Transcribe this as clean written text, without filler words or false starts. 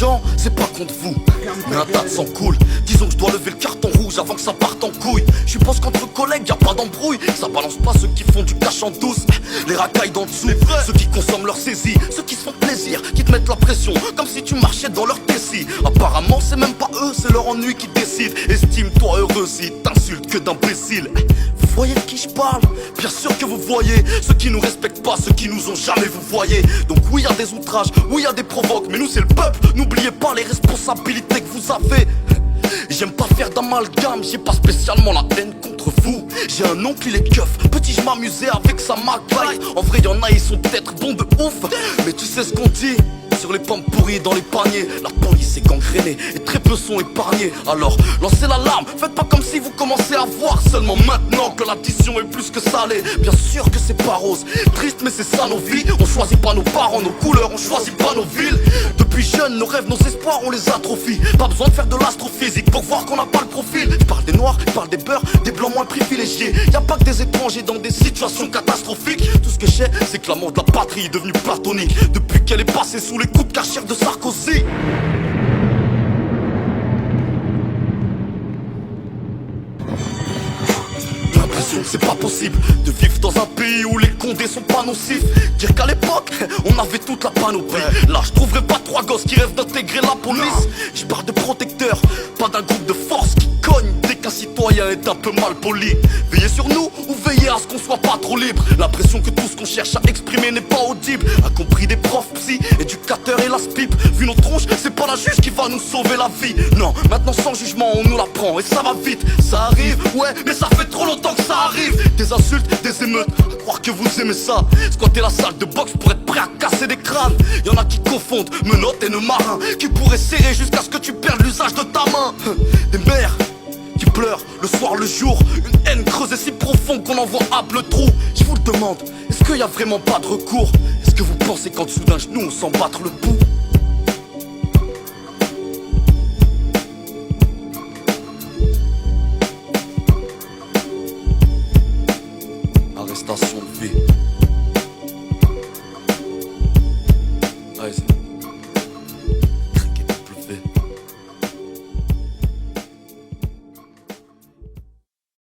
gens, c'est pas contre vous. Mais un tas de sang coule. Disons que je dois lever le carton rouge avant que ça parte en couille. Je suppose qu'entre collègues y a pas d'embrouille. Ça balance pas ceux qui font du cash en douce, les racailles d'en dessous, ceux qui consomment leur saisie, ceux qui se font plaisir, qui te mettent la pression, comme si tu marchais dans leur tessie. Apparemment c'est même pas eux, c'est leur ennui qui décide. Estime-toi heureux si t'insultes que d'imbéciles. Vous voyez de qui je parle? Bien sûr que vous voyez. Ceux qui nous respectent pas, ceux qui nous ont jamais, vous voyez. Donc oui y a des outrages, oui y a des provoques, mais nous c'est le peuple. N'oubliez pas les responsabilités que vous avez. J'aime pas faire d'amalgame, j'ai pas spécialement la haine contre vous. J'ai un oncle, il est keuf, petit je m'amusais avec sa McFly. En vrai y'en a, ils sont peut-être bons de ouf, mais tu sais ce qu'on dit sur les pommes pourries dans les paniers. La police est gangrénée et très peu sont épargnés. Alors lancez l'alarme, faites pas comme si vous commencez à voir seulement maintenant que l'addition est plus que salée. Bien sûr que c'est pas rose, triste mais c'est ça nos vies. On choisit pas nos parents, nos couleurs, on choisit pas nos villes. Depuis jeunes, nos rêves, nos espoirs, on les atrophie. Pas besoin de faire de l'astrophysique pour voir qu'on n'a pas le profil. Je parle des noirs, je parle des beurs, des blancs moins privilégiés. Y a pas que des étrangers dans des situations catastrophiques. Tout ce que je sais, c'est que l'amour de la patrie est devenu platonique depuis qu'elle est passée sous les coups de cachère de Sarkozy. L'impression que c'est pas possible de vivre dans un pays où les condés sont pas nocifs. Dire qu'à l'époque, on avait toute la panoplie. Là, je trouverai pas trois gosses qui rêvent d'intégrer la police. Je parle de protecteurs, pas d'un groupe de force qui cogne dès qu'un citoyen est un peu mal poli. Veillez sur nous ou veillez à ce qu'on soit pas trop libre. L'impression que tout ce qu'on cherche à exprimer n'est pas audible. A compris des profs, psy, éducateurs et las pipe. Vu nos tronches, c'est pas la juge qui va nous sauver la vie. Non, maintenant sans jugement on nous l'apprend et ça va vite. Ça arrive, ouais, mais ça fait trop longtemps que ça arrive. Des insultes, des émeutes, à croire que vous aimez ça. Squatter la salle de boxe pour être prêt à casser des crânes. Y'en a qui confondent menottes et nœuds marins, qui pourraient serrer jusqu'à ce que tu perdes l'usage de ta main. Des mères qui pleurent le soir, le jour. Une haine creusée si profonde qu'on en voit âpre le trou. Je vous le demande, est-ce qu'il y a vraiment pas de recours? Est-ce que vous pensez qu'en dessous d'un genou on s'en battre le pouls?